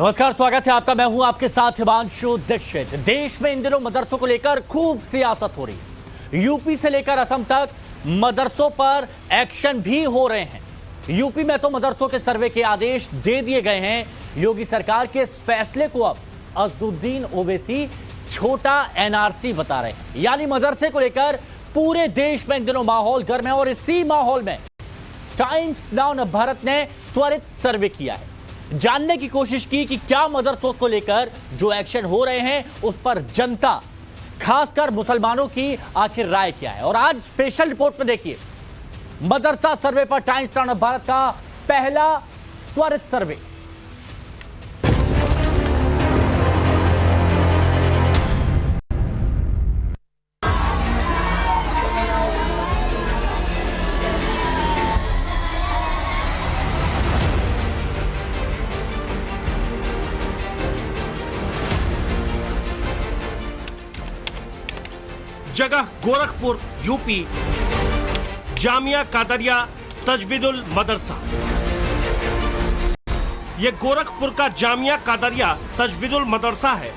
नमस्कार, स्वागत है आपका। मैं हूं आपके साथ हिमांशु दीक्षित। देश में इन दिनों मदरसों को लेकर खूब सियासत हो रही है। यूपी से लेकर असम तक मदरसों पर एक्शन भी हो रहे हैं। यूपी में तो मदरसों के सर्वे के आदेश दे दिए गए हैं। योगी सरकार के इस फैसले को अब असदुद्दीन ओवैसी छोटा एनआरसी बता रहे हैं। यानी मदरसे को लेकर पूरे देश में इन दिनों माहौल गर्म है और इसी माहौल में टाइम्स नाउ नवभारत ने त्वरित सर्वे किया है, जानने की कोशिश की कि क्या मदरसों को लेकर जो एक्शन हो रहे हैं उस पर जनता, खासकर मुसलमानों की आखिर राय क्या है। और आज स्पेशल रिपोर्ट में देखिए, मदरसा सर्वे पर टाइम्स नाउ नवभारत का पहला त्वरित सर्वे। जगह गोरखपुर यूपी, जामिया कादरिया तजवीदुल मदरसा। यह गोरखपुर का जामिया कादरिया तजवीदुल मदरसा है।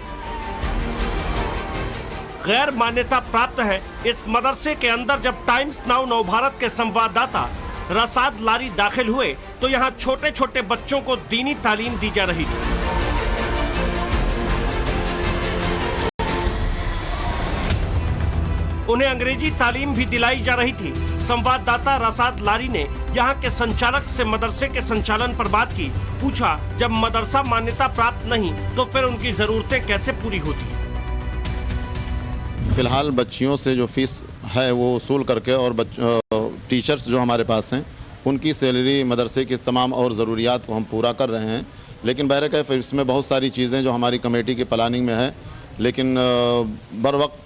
गैर मान्यता प्राप्त है। इस मदरसे के अंदर जब टाइम्स नाउ नवभारत के संवाददाता रसाद लारी दाखिल हुए तो यहां छोटे छोटे बच्चों को दीनी तालीम दी जा रही थी। उन्हें अंग्रेजी तालीम भी दिलाई जा रही थी। संवाददाता रसाद लारी ने यहाँ के संचालक से मदरसे के संचालन पर बात की। पूछा, जब मदरसा मान्यता प्राप्त नहीं तो फिर उनकी जरूरतें कैसे पूरी होती है। फिलहाल बच्चियों से जो फीस है वो वसूल करके और टीचर्स जो हमारे पास हैं उनकी सैलरी, मदरसे की तमाम और ज़रूरियात को हम पूरा कर रहे हैं। लेकिन बहरकैफ इसमें बहुत सारी चीज़ें जो हमारी कमेटी की प्लानिंग में है, लेकिन बर वक्त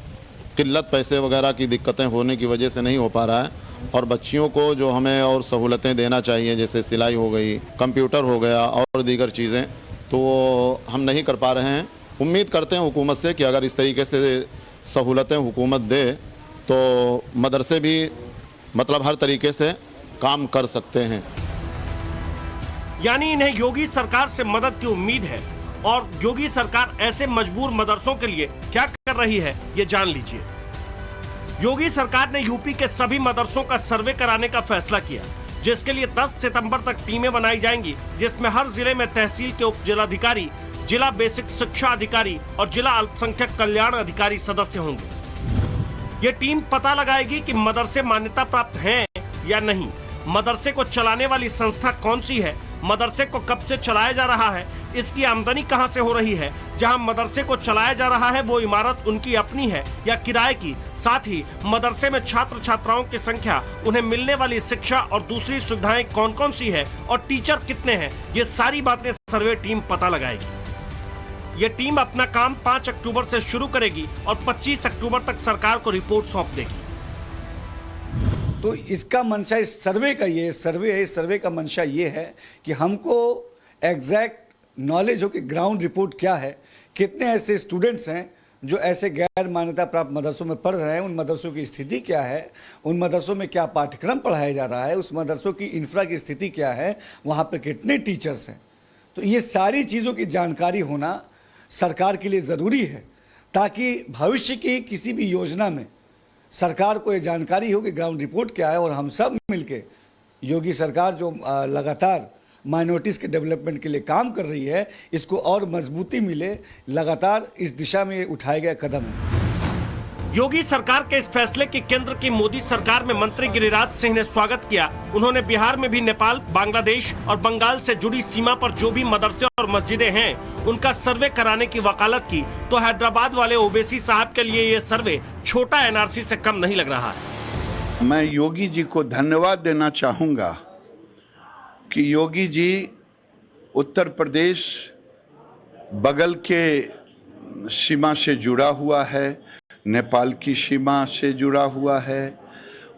किल्लत पैसे वगैरह की दिक्कतें होने की वजह से नहीं हो पा रहा है। और बच्चियों को जो हमें और सहूलतें देना चाहिए, जैसे सिलाई हो गई, कंप्यूटर हो गया और दीगर चीज़ें, तो हम नहीं कर पा रहे हैं। उम्मीद करते हैं हुकूमत से कि अगर इस तरीके से सहूलतें हुकूमत दे तो मदरसे भी मतलब हर तरीके से काम कर सकते हैं। यानी इन्हें योगी सरकार से मदद की उम्मीद है। और योगी सरकार ऐसे मजबूर मदरसों के लिए क्या कर रही है, ये जान लीजिए। योगी सरकार ने यूपी के सभी मदरसों का सर्वे कराने का फैसला किया, जिसके लिए 10 सितंबर तक टीमें बनाई जाएंगी, जिसमें हर जिले में तहसील के उप जिलाधिकारी, जिला बेसिक शिक्षा अधिकारी और जिला अल्पसंख्यक कल्याण अधिकारी सदस्य होंगे। ये टीम पता लगाएगी कि मदरसे मान्यता प्राप्त हैं या नहीं, मदरसे को चलाने वाली संस्था कौन सी है, मदरसे को कब से चलाया जा रहा है, इसकी आमदनी कहां से हो रही है, जहां मदरसे को चलाया जा रहा है वो इमारत उनकी अपनी है या किराए की, साथ ही मदरसे में छात्र छात्राओं की संख्या, उन्हें मिलने वाली शिक्षा और दूसरी सुविधाएं कौन कौन सी है और टीचर कितने हैं, ये सारी बातें सर्वे टीम पता लगाएगी। ये टीम अपना काम 5 अक्टूबर से शुरू करेगी और 25 अक्टूबर तक सरकार को रिपोर्ट सौंप देगी। तो इसका मंशा इस सर्वे का ये सर्वे है, इस सर्वे का मंशा ये है कि हमको एग्जैक्ट नॉलेज हो कि ग्राउंड रिपोर्ट क्या है, कितने ऐसे स्टूडेंट्स हैं जो ऐसे गैर मान्यता प्राप्त मदरसों में पढ़ रहे हैं, उन मदरसों की स्थिति क्या है, उन मदरसों में क्या पाठ्यक्रम पढ़ाया जा रहा है, उस मदरसों की इंफ्रा की स्थिति क्या है, वहाँ पे कितने टीचर्स हैं। तो ये सारी चीज़ों की जानकारी होना सरकार के लिए ज़रूरी है, ताकि भविष्य की किसी भी योजना में सरकार को ये जानकारी हो कि ग्राउंड रिपोर्ट क्या है। और हम सब मिलके योगी सरकार जो लगातार माइनॉरिटीज़ के डेवलपमेंट के लिए काम कर रही है, इसको और मजबूती मिले, लगातार इस दिशा में उठाए गए कदम है। योगी सरकार के इस फैसले की केंद्र की मोदी सरकार में मंत्री गिरिराज सिंह ने स्वागत किया। उन्होंने बिहार में भी नेपाल, बांग्लादेश और बंगाल से जुड़ी सीमा पर जो भी मदरसे और मस्जिदें हैं उनका सर्वे कराने की वकालत की। तो हैदराबाद वाले ओवैसी साहब के लिए ये सर्वे छोटा एनआरसी से कम नहीं लग रहा है। मैं योगी जी को धन्यवाद देना चाहूँगा कि योगी जी उत्तर प्रदेश बगल के सीमा से जुड़ा हुआ है, नेपाल की सीमा से जुड़ा हुआ है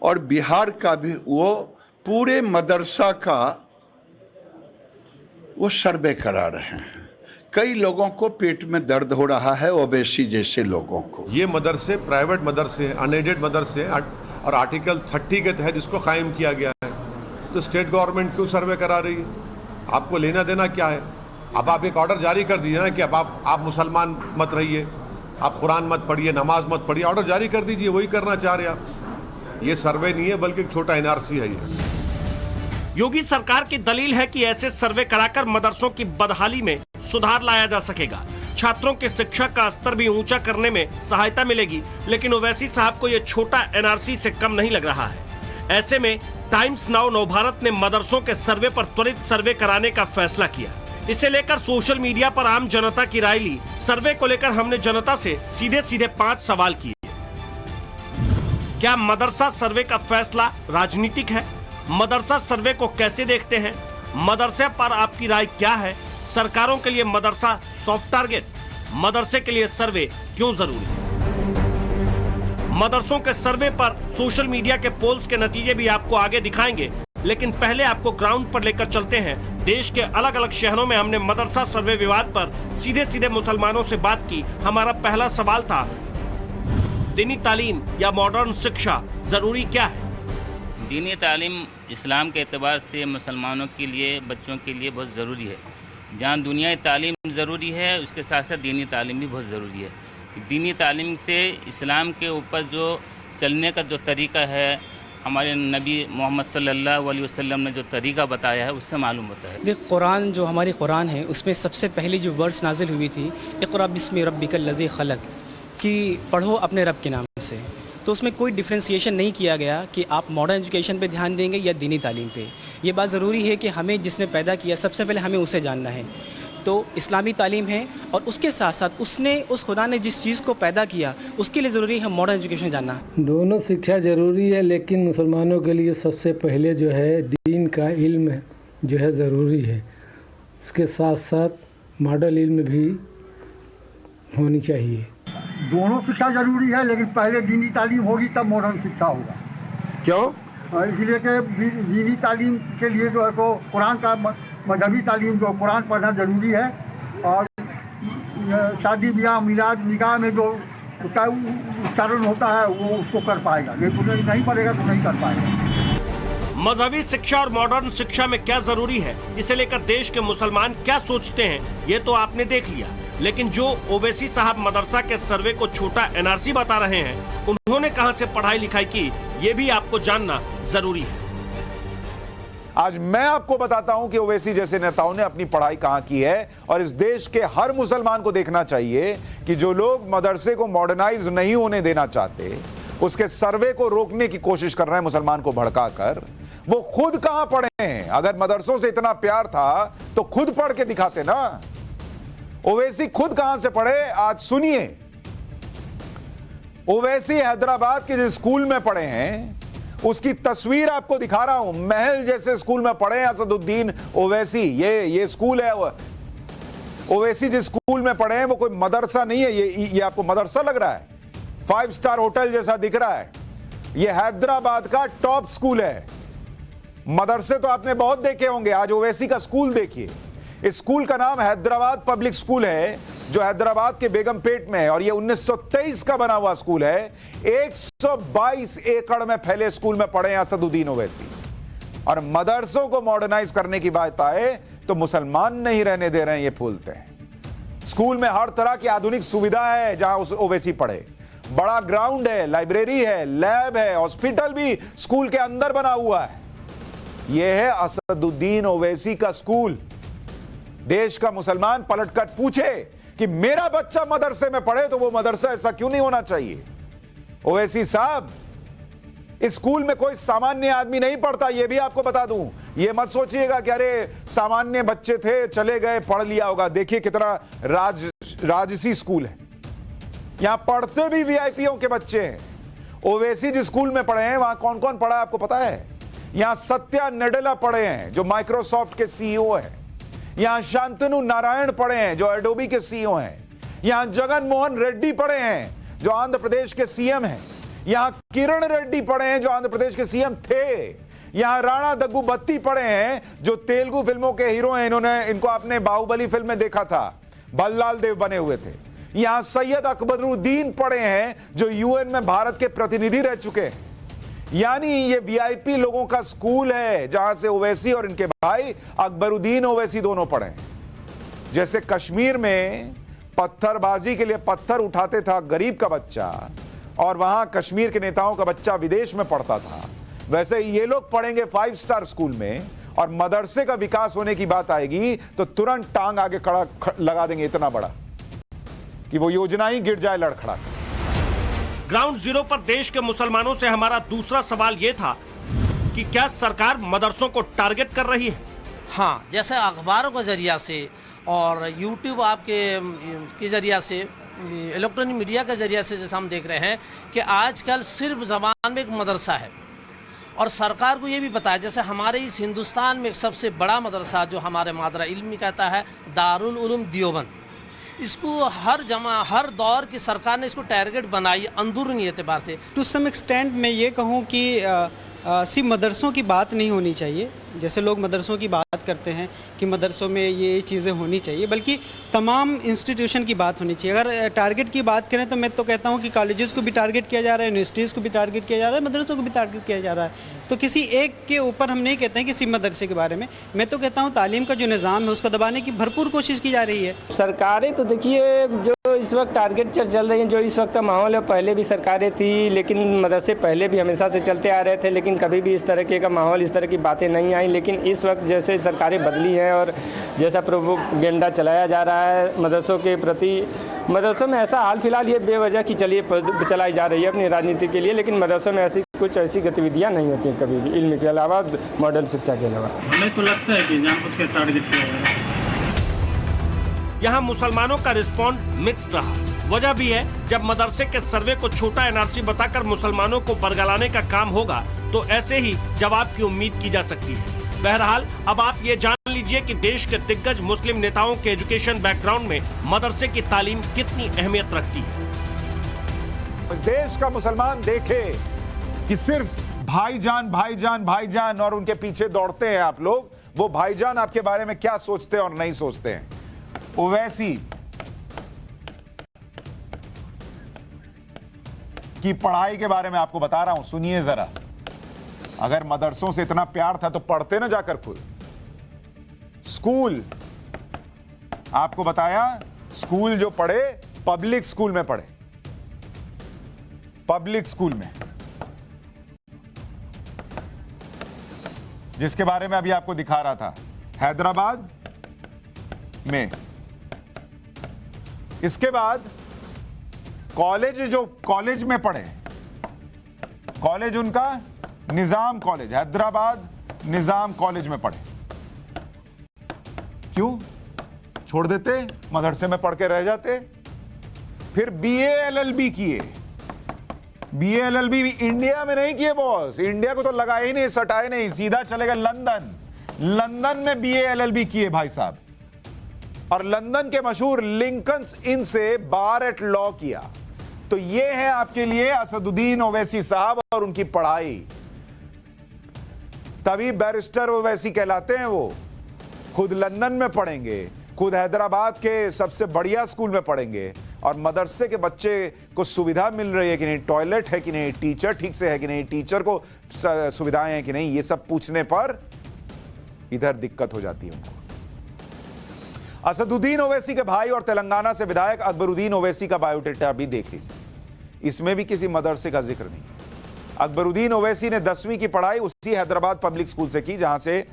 और बिहार का भी वो पूरे मदरसा का वो सर्वे करा रहे हैं। कई लोगों को पेट में दर्द हो रहा है, ओबेसी जैसे लोगों को। ये मदरसे प्राइवेट मदरसे हैं, अनएडेड मदरसे हैं और आर्टिकल 30 के तहत इसको कायम किया गया है। तो स्टेट गवर्नमेंट क्यों सर्वे करा रही है? आपको लेना देना क्या है? अब आप एक ऑर्डर जारी कर दीजिए ना कि अब आप मुसलमान मत रहिए, आप कुरान मत पढ़िए, नमाज मत पढ़िए, ऑर्डर जारी कर दीजिए, वही करना चाह रहे आप। ये सर्वे नहीं है बल्कि एक छोटा एनआरसी है ये। योगी सरकार की दलील है कि ऐसे सर्वे कराकर मदरसों की बदहाली में सुधार लाया जा सकेगा, छात्रों की शिक्षा का स्तर भी ऊंचा करने में सहायता मिलेगी। लेकिन ओवैसी साहब को यह छोटा एनआरसी से कम नहीं लग रहा है। ऐसे में टाइम्स नाउ नवभारत ने मदरसों के सर्वे पर त्वरित सर्वे कराने का फैसला किया। इसे लेकर सोशल मीडिया पर आम जनता की राय ली। सर्वे को लेकर हमने जनता से सीधे सीधे 5 सवाल किए। क्या मदरसा सर्वे का फैसला राजनीतिक है? मदरसा सर्वे को कैसे देखते हैं? मदरसे पर आपकी राय क्या है? सरकारों के लिए मदरसा सॉफ्ट टारगेट, मदरसे के लिए सर्वे क्यों जरूरी है? मदरसों के सर्वे पर सोशल मीडिया के पोल्स के नतीजे भी आपको आगे दिखाएंगे, लेकिन पहले आपको ग्राउंड पर लेकर चलते हैं। देश के अलग अलग शहरों में हमने मदरसा सर्वे विवाद पर सीधे सीधे मुसलमानों से बात की। हमारा पहला सवाल था, दीनी तालीम या मॉडर्न शिक्षा जरूरी क्या है? दीनी तालीम इस्लाम के एतबार से मुसलमानों के लिए, बच्चों के लिए बहुत ज़रूरी है। जहाँ दुनियाई तालीम ज़रूरी है, उसके साथ साथ दीनी तालीम भी बहुत ज़रूरी है। दीनी तालीम से इस्लाम के ऊपर जो चलने का जो तरीका है, हमारे नबी मोहम्मद सल्लल्लाहु अलैहि वसल्लम ने जो तरीका बताया है, उससे मालूम होता है। देख, कुरान जो हमारी कुरान है, उसमें सबसे पहली जो वर्ड्स नाजिल हुई थी, इक़रा बिस्मि रब्बिकल लज़ी खलक, कि पढ़ो अपने रब के नाम से। तो उसमें कोई डिफ्रेंशिएशन नहीं किया गया कि आप मॉडर्न एजुकेशन पे ध्यान देंगे या दीनी तालीम पे। ये बात ज़रूरी है कि हमें जिसने पैदा किया, सबसे पहले हमें उसे जानना है। तो इस्लामी तालीम है, और उसके साथ साथ उस खुदा ने जिस चीज़ को पैदा किया, उसके लिए ज़रूरी है मॉडर्न एजुकेशन जानना। दोनों शिक्षा ज़रूरी है, लेकिन मुसलमानों के लिए सबसे पहले जो है दीन का इल्म जो है ज़रूरी है। उसके साथ साथ मॉडल इल्म भी होनी चाहिए। दोनों शिक्षा जरूरी है, लेकिन पहले दीनी तालीम होगी तब मॉडर्न शिक्षा होगा। क्यों? इसलिए कि दीनी तालीम के लिए जो है को कुरान का मजहबी तालीम जो कुरान पढ़ना ज़रूरी है, और शादी ब्याह मिलाद निकाह में जो उसका उच्चारण होता है वो उसको कर पाएगा, लेकिन नहीं पढ़ेगा तो नहीं कर पाएगा। मजहबी शिक्षा और मॉडर्न शिक्षा में क्या जरूरी है, इसे लेकर देश के मुसलमान क्या सोचते हैं, ये तो आपने देख लिया। लेकिन जो ओवैसी साहब मदरसा के सर्वे को छोटा एनआरसी बता रहे हैं, उन्होंने कहां से पढ़ाई लिखाई की, ये भी आपको जानना जरूरी है। आज मैं आपको बताता हूं कि ओवैसी जैसे नेताओं ने अपनी पढ़ाई कहां की है, और इस देश के हर मुसलमान को देखना चाहिए कि जो लोग मदरसे को मॉडर्नाइज नहीं होने देना चाहते, उसके सर्वे को रोकने की कोशिश कर रहे हैं मुसलमान को भड़काकर, वो खुद कहां पढ़े हैं? अगर मदरसों से इतना प्यार था तो खुद पढ़ के दिखाते ना। ओवैसी खुद कहां से पढ़े, आज सुनिए। ओवैसी हैदराबाद के जिस स्कूल में पढ़े हैं, उसकी तस्वीर आपको दिखा रहा हूं। महल जैसे स्कूल में पढ़े असदुद्दीन ओवैसी। ये स्कूल है। ओवैसी जिस स्कूल में पढ़े हैं वो कोई मदरसा नहीं है। ये आपको मदरसा लग रहा है? 5 स्टार होटल जैसा दिख रहा है। ये हैदराबाद का टॉप स्कूल है। मदरसे तो आपने बहुत देखे होंगे, आज ओवैसी का स्कूल देखिए। इस स्कूल का नाम हैदराबाद पब्लिक स्कूल है, जो हैदराबाद के बेगमपेट में है, और ये 1923 का बना हुआ स्कूल है। 122 एकड़ में फैले स्कूल में पढ़े हैं असदुद्दीन ओवैसी। और मदरसों को मॉडर्नाइज करने की बात आए तो मुसलमान नहीं रहने दे रहे हैं, ये भूलते हैं। स्कूल में हर तरह की आधुनिक सुविधा है जहां उस ओवैसी पढ़े। बड़ा ग्राउंड है, लाइब्रेरी है, लैब है, हॉस्पिटल भी स्कूल के अंदर बना हुआ है। यह है असदुद्दीन ओवैसी का स्कूल। देश का मुसलमान पलटकर पूछे कि मेरा बच्चा मदरसे में पढ़े तो वो मदरसा ऐसा क्यों नहीं होना चाहिए? ओवैसी साहब, इस स्कूल में कोई सामान्य आदमी नहीं पढ़ता, ये भी आपको बता दूं। ये मत सोचिएगा कि अरे सामान्य बच्चे थे, चले गए, पढ़ लिया होगा। देखिए कितना राजसी स्कूल है। यहां पढ़ते भी वीआईपीओ के बच्चे हैं। ओवैसी जिस स्कूल में पढ़े हैं वहां कौन कौन पढ़ा है आपको पता है? यहां सत्या नडेला पढ़े हैं जो माइक्रोसॉफ्ट के सीईओ है। यहां शांतनु नारायण पढ़े हैं जो एडोबी के सीईओ हैं। यहां जगन मोहन रेड्डी पढ़े हैं जो आंध्र प्रदेश के सीएम हैं। यहां किरण रेड्डी पढ़े हैं जो आंध्र प्रदेश के सीएम थे। यहां राणा दग्गुबत्ती पढ़े हैं जो तेलुगु फिल्मों के हीरो हैं। इनको आपने बाहुबली फिल्म में देखा था, भल्लाल देव बने हुए थे। यहां सैयद अकबरुद्दीन पढ़े हैं जो यूएन में भारत के प्रतिनिधि रह चुके हैं। यानी ये वीआईपी लोगों का स्कूल है जहां से ओवैसी और इनके भाई अकबरुद्दीन ओवैसी दोनों पढ़े हैं। जैसे कश्मीर में पत्थरबाजी के लिए पत्थर उठाते था गरीब का बच्चा और वहां कश्मीर के नेताओं का बच्चा विदेश में पढ़ता था, वैसे ये लोग पढ़ेंगे 5 स्टार स्कूल में और मदरसे का विकास होने की बात आएगी तो तुरंत टांग आगे खड़ा लगा देंगे इतना बड़ा कि वो योजना ही गिर जाए लड़खड़ा। ग्राउंड जीरो पर देश के मुसलमानों से हमारा दूसरा सवाल यह था कि क्या सरकार मदरसों को टारगेट कर रही है? हाँ, जैसे अखबारों के जरिया से और यूट्यूब आपके के जरिया से, इलेक्ट्रॉनिक मीडिया के जरिया से जैसा हम देख रहे हैं कि आजकल सिर्फ ज़बान में एक मदरसा है और सरकार को ये भी पता है, जैसे हमारे इस हिंदुस्तान में एक सबसे बड़ा मदरसा जो हमारे मादरा इल्मी कहता है दारुल उलूम देवबंद, इसको हर दौर की सरकार ने इसको टारगेट बनाई अंदरूनी एतबार से। टू सम एक्सटेंट मैं ये कहूँ कि सिर्फ मदरसों की बात नहीं होनी चाहिए, जैसे लोग मदरसों की बात करते हैं कि मदरसों में ये चीज़ें होनी चाहिए, बल्कि तमाम इंस्टीट्यूशन की बात होनी चाहिए। अगर टारगेट की बात करें तो मैं तो कहता हूँ कि कॉलेजेस को भी टारगेट किया जा रहा है, यूनिवर्सिटीज़ को भी टारगेट किया जा रहा है, मदरसों को भी टारगेट किया जा रहा है। तो किसी एक के ऊपर हम नहीं कहते हैं कि सिर्फ मदरसे के बारे में, मैं तो कहता हूँ तालीम का जो निज़ाम है उसको दबाने की भरपूर कोशिश की जा रही है। सरकारें तो देखिए जो इस वक्त टारगेट चल रही हैं, जो इस वक्त का माहौल है, पहले भी सरकारें थी लेकिन मदरसे पहले भी हमेशा से चलते आ रहे थे, लेकिन कभी भी इस तरह का माहौल, इस तरह की बातें नहीं आई। लेकिन इस वक्त जैसे सरकारें बदली हैं और जैसा प्रोपेगेंडा चलाया जा रहा है मदरसों के प्रति, मदरसों में ऐसा हाल फिलहाल ये बेवजह की चलाई जा रही है अपनी राजनीति के लिए, लेकिन मदरसों में कुछ ऐसी गतिविधियां नहीं होती कभी भी, इल्म के अलावा, मॉडल शिक्षा के अलावा। हमें तो लगता है कि जानबूझ के टारगेट किया जा रहा है। यहाँ मुसलमानों का रिस्पॉन्स मिक्स्ड रहा। वजह भी है, जब मदरसे के सर्वे को छोटा एनआरसी बताकर मुसलमानों को बरगलाने का काम होगा तो ऐसे ही जवाब की उम्मीद की जा सकती है। बहरहाल अब आप ये जान लीजिए कि देश के दिग्गज मुस्लिम नेताओं के एजुकेशन बैकग्राउंड में मदरसे की तालीम कितनी अहमियत रखती है। इस देश का मुसलमान देखे कि सिर्फ भाईजान भाईजान भाईजान और उनके पीछे दौड़ते हैं आप लोग, वो भाईजान आपके बारे में क्या सोचते हैं और नहीं सोचते हैं। ओवैसी की पढ़ाई के बारे में आपको बता रहा हूं, सुनिए जरा। अगर मदरसों से इतना प्यार था तो पढ़ते ना जाकर खुद। स्कूल, आपको बताया, स्कूल जो पढ़े पब्लिक स्कूल में पढ़े, पब्लिक स्कूल में, जिसके बारे में अभी आपको दिखा रहा था, हैदराबाद में। इसके बाद कॉलेज, जो कॉलेज में पढ़े, कॉलेज उनका निजाम कॉलेज, हैदराबाद निजाम कॉलेज में पढ़े। क्यों छोड़ देते, मदरसे में पढ़ के रह जाते। फिर बीए एलएलबी किए। बीए एलएलबी इंडिया में नहीं किए बॉस, इंडिया को तो लगाए ही नहीं, सटाए नहीं, सीधा चले गए लंदन। लंदन में बीए एलएलबी किए भाई साहब, और लंदन के मशहूर लिंकन्स इन से बार एट लॉ किया। तो ये है आपके लिए असदुद्दीन ओवैसी साहब और उनकी पढ़ाई, तभी बैरिस्टर ओवैसी कहलाते हैं। वो खुद लंदन में पढ़ेंगे, खुद हैदराबाद के सबसे बढ़िया स्कूल में पढ़ेंगे, और मदरसे के बच्चे को सुविधा मिल रही है कि नहीं, टॉयलेट है कि नहीं, टीचर ठीक से है कि नहीं, टीचर को सुविधाएं हैं कि नहीं, ये सब पूछने पर इधर दिक्कत हो जाती है उनको। असदुद्दीन ओवैसी के भाई और तेलंगाना से विधायक अकबरुद्दीन ओवैसी का बायोडेटा भी देख लीजिए, इसमें भी किसी मदरसे का जिक्र नहीं। अकबरुद्दीन ओवैसी ने 10वीं की पढ़ाई उसी हैदराबाद पब्लिक स्कूल से की जहां से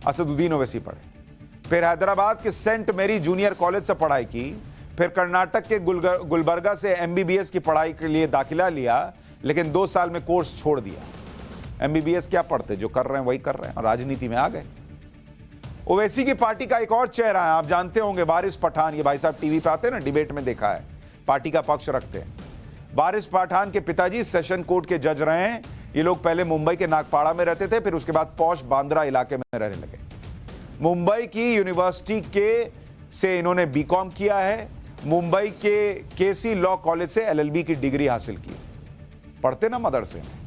असदुद्दीन ओवैसी पढ़े। फिर हैदराबाद के सेंट मेरी जूनियर कॉलेज से पढ़ाई की। फिर कर्नाटक के गुलबर्गा से एमबीबीएस की पढ़ाई के लिए दाखिला लिया, लेकिन 2 साल में कोर्स छोड़ दिया। एमबीबीएस क्या पढ़ते, जो कर रहे हैं वही कर रहे हैं, और राजनीति में आ गए। ओवैसी की पार्टी का एक और चेहरा है, आप जानते होंगे, वारिस पठान। ये भाई साहब टीवी पे आते हैं ना, डिबेट में देखा है, पार्टी का पक्ष रखते हैं। वारिस पठान के पिताजी सेशन कोर्ट के जज रहे हैं। ये लोग पहले मुंबई के नागपाड़ा में रहते थे, फिर उसके बाद पौष बांद्रा इलाके में रहने लगे। मुंबई की यूनिवर्सिटी के से इन्होंने बीकॉम किया है, मुंबई के केसी लॉ कॉलेज से एलएलबी की डिग्री हासिल की। पढ़ते ना मदरसे में।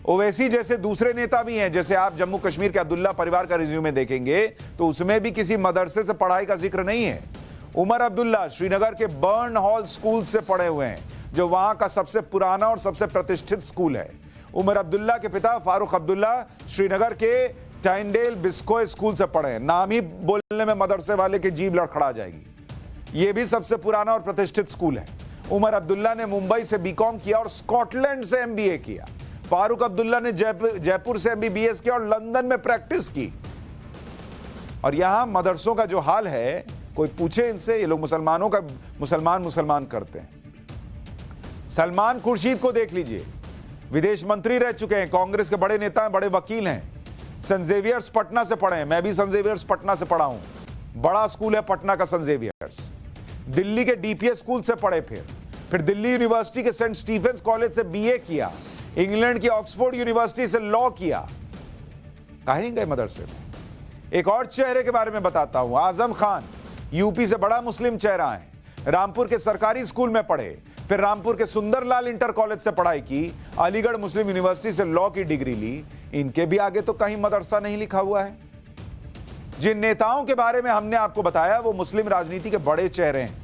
ओवैसी जैसे दूसरे नेता भी हैं, जैसे आप जम्मू कश्मीर के अब्दुल्ला परिवार का रिज्यूमे देखेंगे तो उसमें भी किसी मदरसे से पढ़ाई का जिक्र नहीं है। उमर अब्दुल्ला श्रीनगर के बर्न हॉल स्कूल से पढ़े हुए हैं, जो वहां का सबसे पुराना और सबसे प्रतिष्ठित स्कूल है। उमर अब्दुल्ला के पिता फारूक अब्दुल्ला श्रीनगर के टाइंडेल बिस्को स्कूल से पढ़े हैं। नाम ही बोलने में मदरसे वाले की जीभ लड़खड़ा जाएगी। यह भी सबसे पुराना और प्रतिष्ठित स्कूल है। उमर अब्दुल्ला ने मुंबई से बीकॉम किया और स्कॉटलैंड से एमबीए किया। फारूक अब्दुल्ला ने जयपुर से एमबीबीएस किया और लंदन में प्रैक्टिस की। और यहां मदरसों का जो हाल है, कोई पूछे इनसे, ये लोग मुसलमानों का मुसलमान करते हैं। सलमान खुर्शीद को देख लीजिए, विदेश मंत्री रह चुके हैं, कांग्रेस के बड़े नेता हैं, बड़े वकील हैं। सेंट जेवियर्स पटना से पढ़े हैं, मैं भी सेंट जेवियर्स पटना से पढ़ा हूं, बड़ा स्कूल है पटना का सेंट जेवियर्स। दिल्ली के डीपीएस स्कूल से पढ़े, फिर दिल्ली यूनिवर्सिटी के सेंट स्टीफेंस कॉलेज से बीए किया, इंग्लैंड की ऑक्सफोर्ड यूनिवर्सिटी से लॉ किया। कहीं गए मदरसे में। एक और चेहरे के बारे में बताता हूं, आजम खान, यूपी से बड़ा मुस्लिम चेहरा है। रामपुर के सरकारी स्कूल में पढ़े, फिर रामपुर के सुंदरलाल इंटर कॉलेज से पढ़ाई की, अलीगढ़ मुस्लिम यूनिवर्सिटी से लॉ की डिग्री ली। इनके भी आगे तो कहीं मदरसा नहीं लिखा हुआ है। जिन नेताओं के बारे में हमने आपको बताया वो मुस्लिम राजनीति के बड़े चेहरे हैं,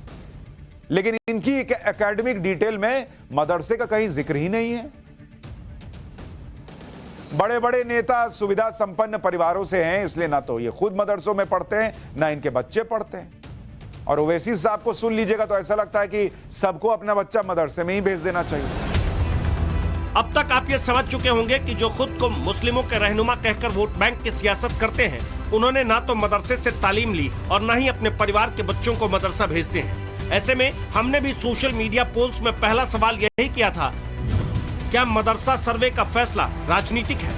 लेकिन इनकी एकेडमिक डिटेल में मदरसे का कहीं जिक्र ही नहीं है। बड़े बड़े नेता सुविधा संपन्न परिवारों से हैं, इसलिए ना तो ये खुद मदरसों में पढ़ते हैं, ना इनके बच्चे पढ़ते हैं। और ओवैसी साहब को सुन लीजिएगा तो ऐसा लगता है कि सबको अपना बच्चा मदरसे में ही भेज देना चाहिए। अब तक आप ये समझ चुके होंगे कि जो खुद को मुस्लिमों के रहनुमा कहकर वोट बैंक की सियासत करते हैं, उन्होंने ना तो मदरसे से तालीम ली और ना ही अपने परिवार के बच्चों को मदरसा भेजते हैं। ऐसे में हमने भी सोशल मीडिया पोल्स में पहला सवाल यही किया था, क्या मदरसा सर्वे का फैसला राजनीतिक है?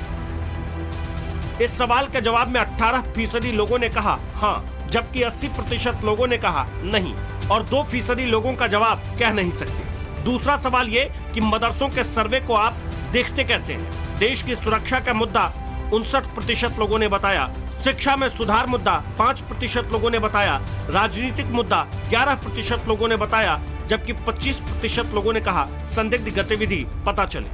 इस सवाल के जवाब में 18% लोगों ने कहा हाँ, जबकि 80% लोगों ने कहा नहीं, और 2% लोगों का जवाब कह नहीं सकते। दूसरा सवाल ये कि मदरसों के सर्वे को आप देखते कैसे हैं? देश की सुरक्षा का मुद्दा 59% लोगों ने बताया, शिक्षा में सुधार मुद्दा 5% लोगों ने बताया, राजनीतिक मुद्दा 11% लोगों ने बताया, जबकि 25% लोगों ने कहा संदिग्ध गतिविधि पता चले।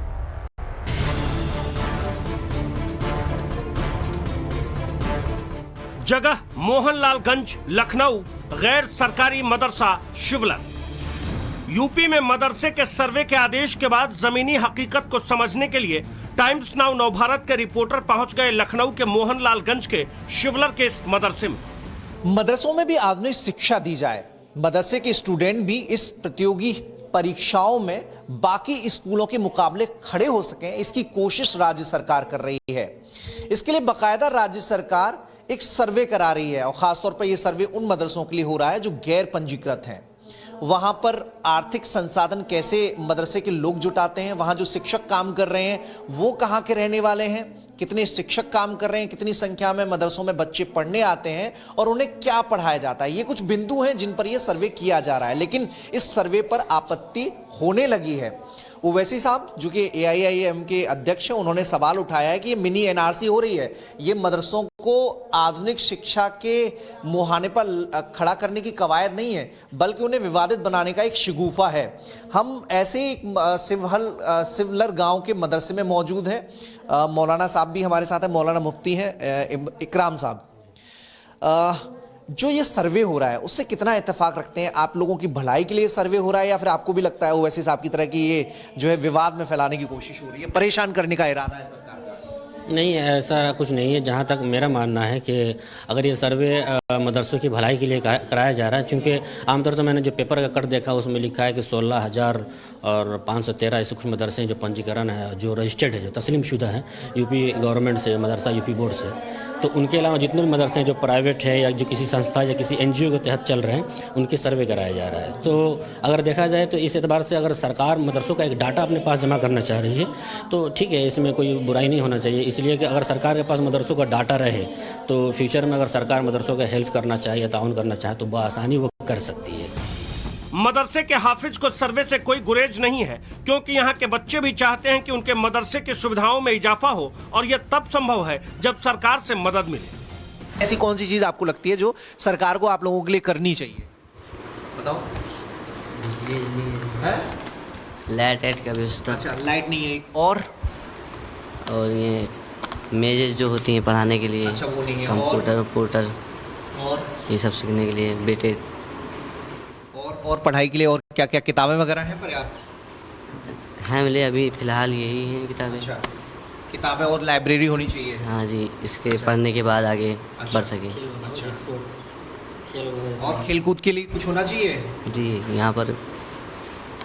जगह मोहनलालगंज, लखनऊ, गैर सरकारी मदरसा शिवलर। यूपी में मदरसे के सर्वे के आदेश के बाद जमीनी हकीकत को समझने के लिए टाइम्स नाउ नवभारत के रिपोर्टर पहुंच गए लखनऊ के मोहनलालगंज के शिवलर के इस मदरसे में। मदरसों में भी आधुनिक शिक्षा दी जाए, मदरसे के स्टूडेंट भी इस प्रतियोगी परीक्षाओं में बाकी स्कूलों के मुकाबले खड़े हो सकें, इसकी कोशिश राज्य सरकार कर रही है। इसके लिए बाकायदा राज्य सरकार एक सर्वे करा रही है और खासतौर पर यह सर्वे उन मदरसों के लिए हो रहा है जो गैर पंजीकृत हैं। वहां पर आर्थिक संसाधन कैसे मदरसे के लोग जुटाते हैं, वहां जो शिक्षक काम कर रहे हैं वो कहां के रहने वाले हैं, कितने शिक्षक काम कर रहे हैं, कितनी संख्या में मदरसों में बच्चे पढ़ने आते हैं और उन्हें क्या पढ़ाया जाता है। ये कुछ बिंदु हैं जिन पर यह सर्वे किया जा रहा है। लेकिन इस सर्वे पर आपत्ति होने लगी है। ओवैसी साहब जो कि AIIM के अध्यक्ष हैं, उन्होंने सवाल उठाया है कि ये मिनी NRC हो रही है, ये मदरसों को आधुनिक शिक्षा के मुहाने पर खड़ा करने की कवायद नहीं है, बल्कि उन्हें विवादित बनाने का एक शिगूफा है। हम ऐसे एक शिवलर गांव के मदरसे में मौजूद हैं। मौलाना साहब भी हमारे साथ हैं, मौलाना मुफ्ती हैं इकराम साहब। जो ये सर्वे हो रहा है उससे कितना इत्तेफाक रखते हैं? आप लोगों की भलाई के लिए सर्वे हो रहा है या फिर आपको भी लगता है ओवैसी साहब की तरह कि ये जो है विवाद में फैलाने की कोशिश हो रही है, परेशान करने का इरादा है सरकार का? नहीं, ऐसा कुछ नहीं है। जहाँ तक मेरा मानना है कि अगर ये सर्वे मदरसों की भलाई के लिए कराया जा रहा है, क्योंकि आमतौर से मैंने जो पेपर का कट देखा उसमें लिखा है कि 16,513 ऐसे कुछ मदरसे हैं जो पंजीकरण है, जो रजिस्टर्ड है, जो तस्लीम शुदा है यूपी गवर्नमेंट से, मदरसा यूपी बोर्ड से। तो उनके अलावा जितने भी मदरसे हैं जो प्राइवेट है या जो किसी संस्था या किसी NGO के तहत चल रहे हैं, उनके सर्वे कराया जा रहा है। तो अगर देखा जाए तो इस एतबार से अगर सरकार मदरसों का एक डाटा अपने पास जमा करना चाह रही है तो ठीक है, इसमें कोई बुराई नहीं होना चाहिए। इसलिए कि अगर सरकार के पास मदरसों का डाटा रहे तो फ्यूचर में अगर सरकार मदरसों का हेल्प करना चाहे या ताउन करना चाहे तो बआसानी वो कर सकती है। मदरसे के हाफिज को सर्वे से कोई गुरेज नहीं है, क्योंकि यहाँ के बच्चे भी चाहते हैं कि उनके मदरसे की सुविधाओं में इजाफा हो, और यह तब संभव है जब सरकार से मदद मिले। ऐसी कौन सी चीज आपको लगती है जो सरकार को आप लोगों के लिए करनी चाहिए? बताओ। लाइट का व्यवस्था। अच्छा, लाइट नहीं है। और ये मेजेज जो होती हैं पढ़ाने के लिए। अच्छा, वो नहीं है। कंप्यूटर और ये सब सीखने के लिए बेटे। और पढ़ाई के लिए और क्या क्या किताबें वगैरह हैं पर्याप्त? हैं मिले, अभी फिलहाल यही हैं किताबें। अच्छा, किताबें और लाइब्रेरी होनी चाहिए। हाँ जी, इसके पढ़ने के बाद आगे बढ़ सके। और खेलकूद के लिए कुछ होना चाहिए जी, यहाँ पर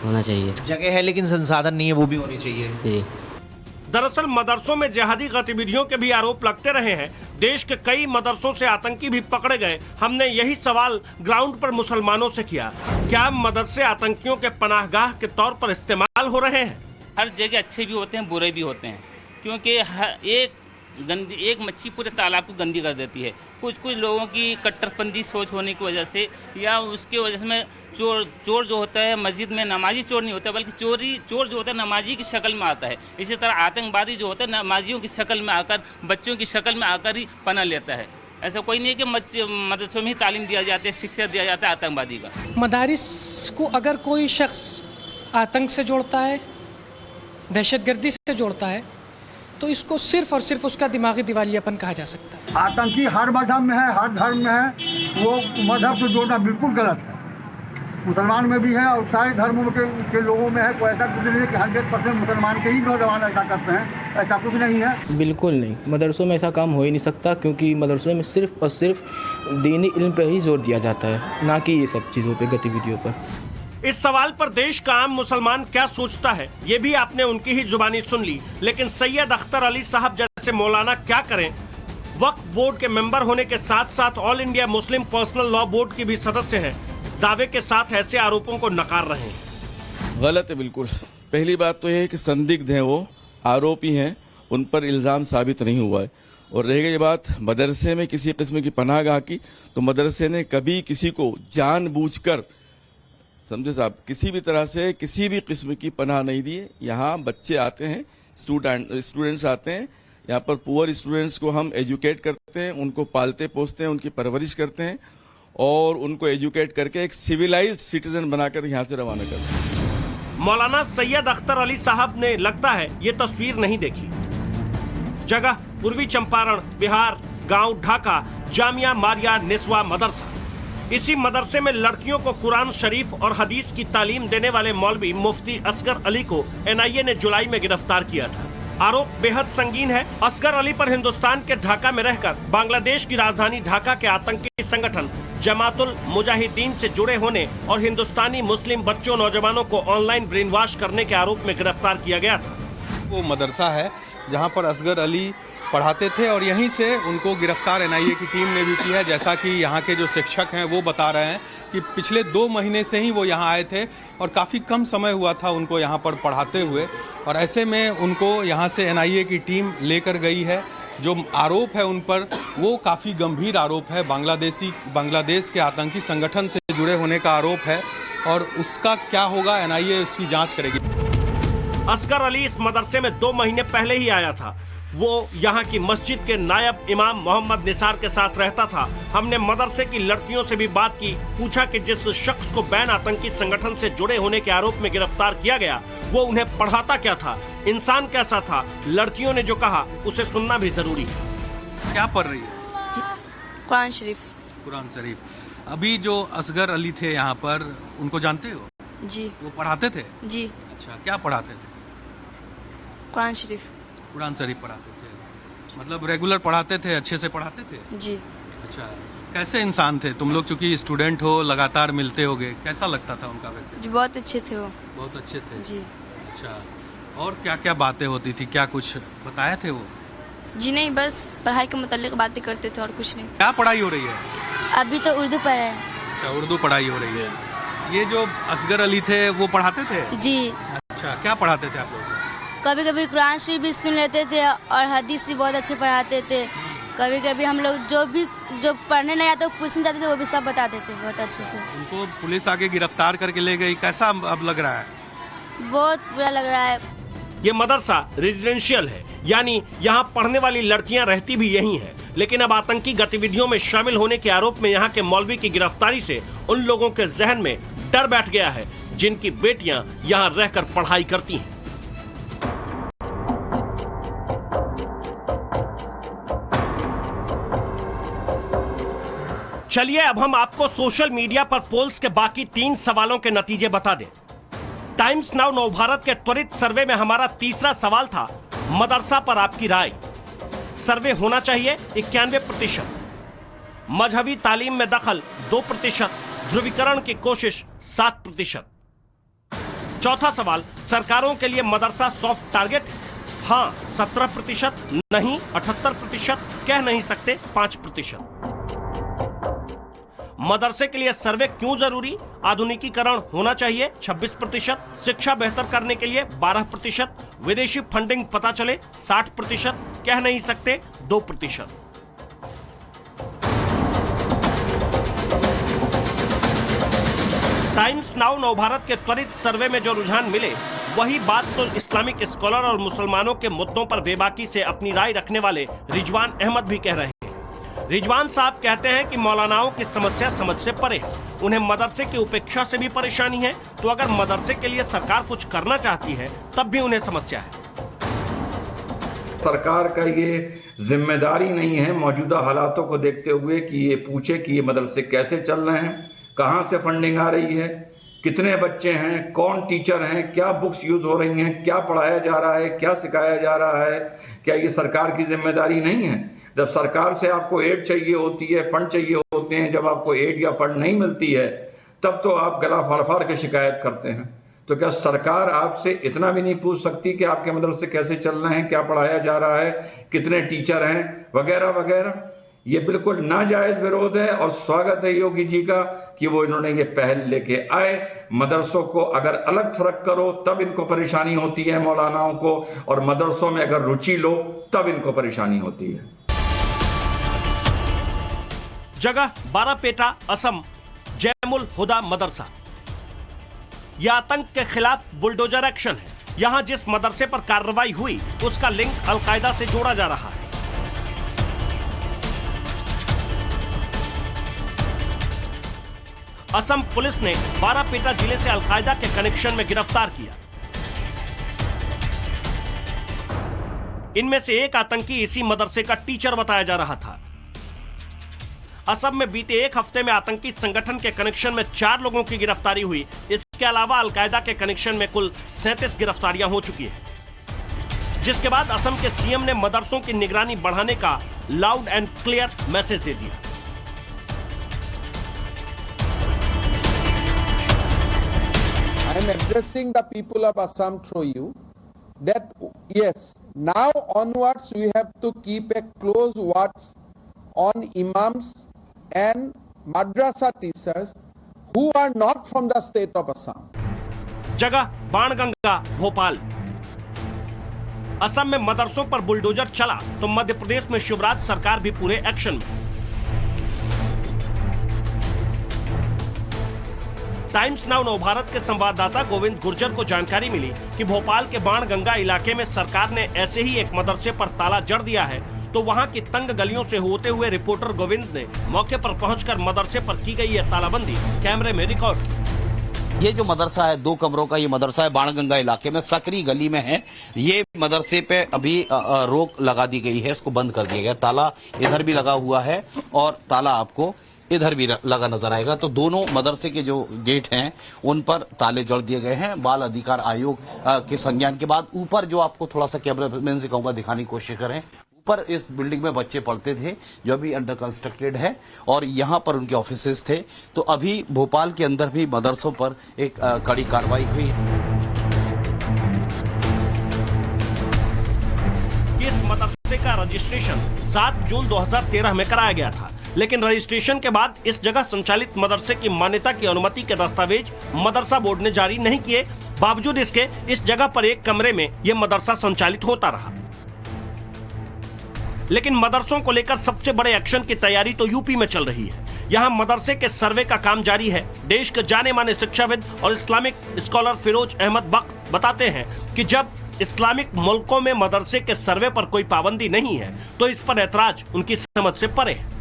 होना चाहिए। जगह है लेकिन संसाधन नहीं है, वो भी होनी चाहिए जी। दरअसल मदरसों में जिहादी गतिविधियों के भी आरोप लगते रहे हैं। देश के कई मदरसों से आतंकी भी पकड़े गए। हमने यही सवाल ग्राउंड पर मुसलमानों से किया, क्या मदरसे आतंकियों के पनाहगाह के तौर पर इस्तेमाल हो रहे हैं? हर जगह अच्छे भी होते हैं, बुरे भी होते हैं, क्योंकि एक मच्छी पूरे तालाब को गंदी कर देती है। कुछ लोगों की कट्टरपंथी सोच होने की वजह से या उसके वजह से चोर जो होता है मस्जिद में नमाजी चोर नहीं होता, बल्कि चोर जो होता है नमाजी की शक्ल में आता है। इसी तरह आतंकवादी जो होता है नमाजियों की शक्ल में आकर, बच्चों की शक्ल में आकर ही पना लेता है। ऐसा कोई नहीं है कि मदरसों में ही तालीम दिया जाता है, शिक्षा दिया जाता है आतंकवादी का। मदारिस को अगर कोई शख्स आतंक से जोड़ता है, दहशतगर्दी से जोड़ता है, तो इसको सिर्फ और सिर्फ उसका दिमागी दिवालियापन कहा जा सकता है। आतंकी हर मजहब में है, हर धर्म में है, वो मजहब से जोड़ना बिल्कुल गलत है। मुसलमान में भी है और सारे धर्मों के लोगों में है। कोई ऐसा कुछ नहीं है कि 100% मुसलमान के ही नौजवान ऐसा करते हैं, ऐसा कुछ नहीं है। बिल्कुल नहीं, मदरसों में ऐसा काम हो ही नहीं सकता, क्योंकि मदरसों में सिर्फ और सिर्फ दीनी इल्म पे ही जोर दिया जाता है, ना कि ये सब चीज़ों पे, गतिविधियों पर। इस सवाल पर देश का आम मुसलमान क्या सोचता है, ये भी आपने उनकी ही जुबानी सुन ली। लेकिन सैयद अख्तर अली साहब जैसे मौलाना क्या करें? वक्फ बोर्ड के मेंबर होने के साथ साथ all India Muslim personal law board के भी सदस्य हैं। दावे के साथ ऐसे आरोपों को नकार रहे हैं। गलत है बिल्कुल। पहली बात तो यह है कि संदिग्ध हैं, वो आरोपी हैं, उन पर इल्जाम साबित नहीं हुआ है। और रह गई बात मदरसे में किसी किस्म की पनाहगाह की, तो मदरसे ने कभी किसी को जानबूझकर, समझे साहब, किसी भी तरह से किसी भी किस्म की पनाह नहीं दी है। यहाँ बच्चे आते हैं, स्टूडेंट्स आते हैं, यहाँ पर पुअर स्टूडेंट्स को हम एजुकेट करते हैं, उनको पालते पोसते हैं, उनकी परवरिश करते हैं और उनको एजुकेट करके एक सिविलाइज्ड सिटीजन बनाकर यहाँ से रवाना करते हैं। मौलाना सैयद अख्तर अली साहब ने लगता है ये तस्वीर नहीं देखी। जगह पूर्वी चंपारण, बिहार, गांव ढाका, जामिया मारिया निस्वा मदरसा। इसी मदरसे में लड़कियों को कुरान शरीफ और हदीस की तालीम देने वाले मौलवी मुफ्ती असगर अली को एनआईए ने जुलाई में गिरफ्तार किया था। आरोप बेहद संगीन है। असगर अली पर हिंदुस्तान के ढाका में रहकर बांग्लादेश की राजधानी ढाका के आतंकी संगठन जमातुल मुजाहिदीन से जुड़े होने और हिंदुस्तानी मुस्लिम बच्चों नौजवानों को ऑनलाइन ब्रेन वॉश करने के आरोप में गिरफ्तार किया गया था। वो मदरसा है जहाँ पर असगर अली पढ़ाते थे और यहीं से उनको गिरफ्तार एनआईए की टीम ने भी की है। जैसा कि यहाँ के जो शिक्षक हैं वो बता रहे हैं कि पिछले 2 महीने से ही वो यहाँ आए थे और काफ़ी कम समय हुआ था उनको यहाँ पर पढ़ाते हुए, और ऐसे में उनको यहाँ से एनआईए की टीम लेकर गई है। जो आरोप है उन पर वो काफ़ी गंभीर आरोप है, बांग्लादेश के आतंकी संगठन से जुड़े होने का आरोप है और उसका क्या होगा एनआईए इसकी जाँच करेगी। असगर अली इस मदरसे में 2 महीने पहले ही आया था। वो यहाँ की मस्जिद के नायब इमाम मोहम्मद निसार के साथ रहता था। हमने मदरसे की लड़कियों से भी बात की, पूछा कि जिस शख्स को बैन आतंकी संगठन से जुड़े होने के आरोप में गिरफ्तार किया गया वो उन्हें पढ़ाता क्या था, इंसान कैसा था। लड़कियों ने जो कहा उसे सुनना भी जरूरी है। क्या पढ़ रही है? कुरान शरीफ। कुरान शरीफ। अभी जो असगर अली थे यहाँ पर, उनको जानते हो? जी। वो पढ़ाते थे? जी। अच्छा, क्या पढ़ाते थे? कुरान शरीफ। कुरान शरीफ पढ़ाते थे, मतलब रेगुलर पढ़ाते थे, अच्छे से पढ़ाते थे? जी। अच्छा, कैसे इंसान थे तुम लोग? चूंकि स्टूडेंट हो, लगातार मिलते होगे, कैसा लगता था उनका व्यक्तित्व? जी बहुत अच्छे थे वो। बहुत अच्छे थे? जी। अच्छा, और क्या क्या बातें होती थी, क्या कुछ बताए थे वो? जी नहीं, बस पढ़ाई के मुतालिक बातें करते थे और कुछ नहीं। क्या पढ़ाई हो रही है अभी? तो उर्दू पढ़ रहे हैं। अच्छा, उर्दू पढ़ाई हो रही है। ये जो असगर अली थे वो पढ़ाते थे? जी। अच्छा, क्या पढ़ाते थे आप लोग? कभी कभी कुरान शरीफ भी सुन लेते थे और हदीस भी बहुत अच्छे पढ़ाते थे। कभी कभी हम लोग जो पढ़ने नहीं आता पूछने जाते थे वो भी सब बताते थे बहुत अच्छे से। उनको पुलिस आके गिरफ्तार करके ले गई, कैसा अब लग रहा है? बहुत बुरा लग रहा है। ये मदरसा रेजिडेंशियल है, यानी यहाँ पढ़ने वाली लड़कियाँ रहती भी यहीं हैं। लेकिन अब आतंकी गतिविधियों में शामिल होने के आरोप में यहाँ के मौलवी की गिरफ्तारी से उन लोगों के जहन में डर बैठ गया है जिनकी बेटियां यहाँ रहकर पढ़ाई करती हैं। चलिए अब हम आपको सोशल मीडिया पर पोल्स के बाकी 3 सवालों के नतीजे बता दें। टाइम्स नाउ नवभारत के त्वरित सर्वे में हमारा तीसरा सवाल था, मदरसा पर आपकी राय। सर्वे होना चाहिए 91%, मजहबी तालीम में दखल 2%, ध्रुवीकरण की कोशिश 7%। चौथा सवाल, सरकारों के लिए मदरसा सॉफ्ट टारगेट? हाँ 17%, नहीं 78%, कह नहीं सकते 5%। मदरसे के लिए सर्वे क्यों जरूरी? आधुनिकीकरण होना चाहिए 26%, शिक्षा बेहतर करने के लिए 12%, विदेशी फंडिंग पता चले 60%, कह नहीं सकते 2%। टाइम्स नाउ नवभारत के त्वरित सर्वे में जो रुझान मिले, वही बात तो इस्लामिक स्कॉलर और मुसलमानों के मुद्दों पर बेबाकी से अपनी राय रखने वाले रिजवान अहमद भी कह रहे हैं। रिजवान साहब कहते हैं कि मौलानाओं की समस्या समझ से परे है, उन्हें मदरसे की उपेक्षा से भी परेशानी है, तो अगर मदरसे के लिए सरकार कुछ करना चाहती है तब भी उन्हें समस्या है। सरकार का ये जिम्मेदारी नहीं है मौजूदा हालातों को देखते हुए कि ये पूछे कि ये मदरसे कैसे चल रहे हैं, कहां से फंडिंग आ रही है, कितने बच्चे हैं, कौन टीचर हैं, क्या बुक्स यूज हो रही हैं, क्या पढ़ाया जा रहा है, क्या सिखाया जा रहा है। क्या ये सरकार की जिम्मेदारी नहीं है? जब सरकार से आपको एड चाहिए होती है, फंड चाहिए होते हैं, जब आपको एड या फंड नहीं मिलती है तब तो आप गला फाड़ फाड़ के शिकायत करते हैं। तो क्या सरकार आपसे इतना भी नहीं पूछ सकती कि आपके मदरसे कैसे चल रहे हैं, क्या पढ़ाया जा रहा है, कितने टीचर हैं, वगैरह वगैरह। ये बिल्कुल नाजायज विरोध है और स्वागत है योगी जी का कि वो इन्होंने ये पहल लेके आए। मदरसों को अगर अलग थलग करो तब इनको परेशानी होती है मौलानाओं को, और मदरसों में अगर रुचि लो तब इनको परेशानी होती है। जगह बारापेटा, असम, जैमुल हुदा मदरसा। यह आतंक के खिलाफ बुलडोजर एक्शन है। यहां जिस मदरसे पर कार्रवाई हुई उसका लिंक अलकायदा से जोड़ा जा रहा है। असम पुलिस ने बारापेटा जिले से अलकायदा के कनेक्शन में गिरफ्तार किया। इनमें से एक आतंकी इसी मदरसे का टीचर बताया जा रहा था। असम में बीते एक हफ्ते में आतंकी संगठन के कनेक्शन में 4 लोगों की गिरफ्तारी हुई। इसके अलावा अलकायदा के कनेक्शन में कुल 37 गिरफ्तारियां हो चुकी हैं, जिसके बाद असम के सीएम ने मदरसों की निगरानी बढ़ाने का लाउड एंड क्लियर मैसेज दे दिया। I am addressing the people of Assam through you that yes, now onwards we have to keep a close watch on imams and madrasa teachers who are not from the state of Assam. जगह बाणगंगा, भोपाल। असम में मदरसों पर bulldozer चला तो मध्य प्रदेश में शिवराज सरकार भी पूरे एक्शन में। टाइम्स नाउ नवभारत के संवाददाता गोविंद गुर्जर को जानकारी मिली कि भोपाल के बाणगंगा इलाके में सरकार ने ऐसे ही एक मदरसे पर ताला जड़ दिया है, तो वहां की तंग गलियों से होते हुए रिपोर्टर गोविंद ने मौके पर पहुंचकर मदरसे पर की गई है तालाबंदी कैमरे में रिकॉर्ड की। ये जो मदरसा है 2 कमरों का ये मदरसा है, बाणगंगा इलाके में सकरी गली में है। ये मदरसे पे अभी रोक लगा दी गई है, इसको बंद कर दिया गया। ताला इधर भी लगा हुआ है और ताला आपको इधर भी लगा नजर आएगा। तो दोनों मदरसे के जो गेट हैं उन पर ताले जड़ दिए गए हैं। बाल अधिकार आयोग के संज्ञान के बाद ऊपर जो आपको थोड़ा सा कैमरामैन से कहूंगा दिखाने की कोशिश करें, ऊपर इस बिल्डिंग में बच्चे पढ़ते थे जो अभी अंडर कंस्ट्रक्टेड है और यहाँ पर उनके ऑफिसेज थे। तो अभी भोपाल के अंदर भी मदरसों पर एक कड़ी कार्रवाई हुई। इस मदरसे का रजिस्ट्रेशन 7 जून 2013 में कराया गया था, लेकिन रजिस्ट्रेशन के बाद इस जगह संचालित मदरसे की मान्यता की अनुमति के दस्तावेज मदरसा बोर्ड ने जारी नहीं किए। बावजूद इसके इस जगह पर एक कमरे में यह मदरसा संचालित होता रहा। लेकिन मदरसों को लेकर सबसे बड़े एक्शन की तैयारी तो यूपी में चल रही है। यहाँ मदरसे के सर्वे का काम जारी है। देश के जाने माने शिक्षाविद और इस्लामिक स्कॉलर फिरोज अहमद बख्त बताते हैं कि जब इस्लामिक मुल्कों में मदरसे के सर्वे पर कोई पाबंदी नहीं है तो इस पर ऐतराज उनकी समझ से परे है।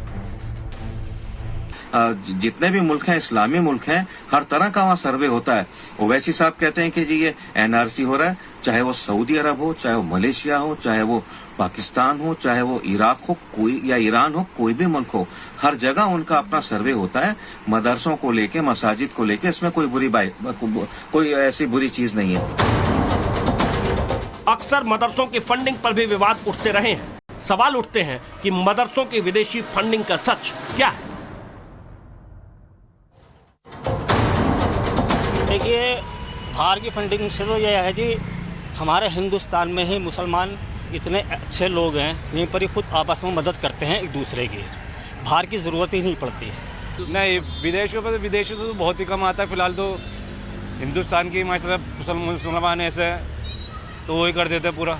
जितने भी मुल्क हैं, इस्लामी मुल्क हैं, हर तरह का वहाँ सर्वे होता है। ओवैसी साहब कहते हैं कि जी ये एनआरसी हो रहा है, चाहे वो सऊदी अरब हो, चाहे वो मलेशिया हो, चाहे वो पाकिस्तान हो, चाहे वो इराक हो, कोई या ईरान हो, कोई भी मुल्क हो, हर जगह उनका अपना सर्वे होता है मदरसों को लेके, मसाजिद को लेके। इसमें कोई ऐसी बुरी चीज नहीं है। अक्सर मदरसों की फंडिंग पर भी विवाद उठते रहे हैं। सवाल उठते हैं कि मदरसों की विदेशी फंडिंग का सच क्या है। देखिए, बाहर की फंडिंग से तो यह है जी, हमारे हिंदुस्तान में ही मुसलमान इतने अच्छे लोग हैं, यहीं पर ही खुद आपस में मदद करते हैं एक दूसरे की, बाहर की ज़रूरत ही नहीं पड़ती है। नहीं, विदेशों तो बहुत ही कम आता है। फिलहाल तो हिंदुस्तान की मुसलमान ऐसे तो वही कर देते पूरा,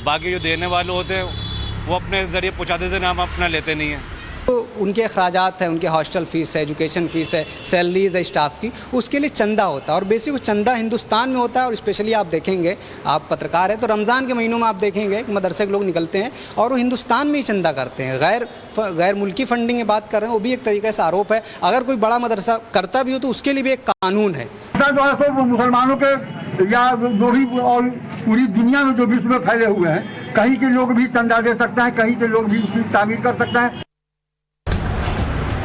बाकी जो देने वाले होते हैं वो अपने ज़रिए पहुँचा देते हैं, हम अपना लेते नहीं हैं। तो उनके अखराजात हैं, उनके हॉस्टल फीस है, एजुकेशन फीस है, सैलरीज है स्टाफ की, उसके लिए चंदा होता है। और बेसिक चंदा हिंदुस्तान में होता है। और स्पेशली आप देखेंगे, आप पत्रकार हैं तो रमज़ान के महीनों में आप देखेंगे मदरसे के लोग निकलते हैं और वो हिंदुस्तान में ही चंदा करते हैं। गैर मुल्की फंडिंग की बात कर रहे हैं, वो भी एक तरीके से आरोप है। अगर कोई बड़ा मदरसा करता भी हो तो उसके लिए भी एक कानून है। मुसलमानों के या जो भी और पूरी दुनिया में जो विश्व में फैले हुए हैं, कहीं के लोग भी चंदा दे सकते हैं, कहीं के लोग भी उसकी तामीर कर सकते हैं।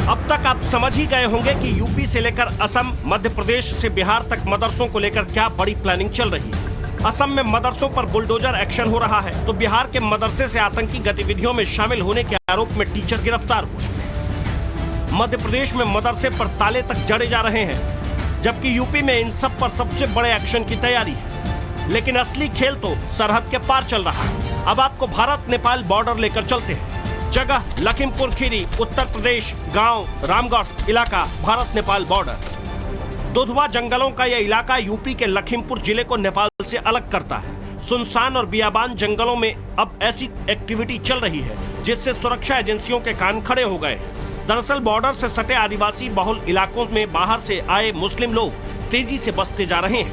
अब तक आप समझ ही गए होंगे कि यूपी से लेकर असम, मध्य प्रदेश से बिहार तक मदरसों को लेकर क्या बड़ी प्लानिंग चल रही है। असम में मदरसों पर बुलडोजर एक्शन हो रहा है तो बिहार के मदरसे से आतंकी गतिविधियों में शामिल होने के आरोप में टीचर गिरफ्तार हुए। मध्य प्रदेश में मदरसे पर ताले तक जड़े जा रहे हैं, जबकि यूपी में इन सब पर सबसे बड़े एक्शन की तैयारी है। लेकिन असली खेल तो सरहद के पार चल रहा है। अब आपको भारत नेपाल बॉर्डर लेकर चलते हैं। जगह लखीमपुर खीरी, उत्तर प्रदेश, गांव रामगढ़ इलाका, भारत नेपाल बॉर्डर। दुधवा जंगलों का यह इलाका यूपी के लखीमपुर जिले को नेपाल से अलग करता है। सुनसान और बियाबान जंगलों में अब ऐसी एक्टिविटी चल रही है जिससे सुरक्षा एजेंसियों के कान खड़े हो गए। दरअसल बॉर्डर से सटे आदिवासी बहुल इलाकों में बाहर से आए मुस्लिम लोग तेजी से बसते जा रहे हैं।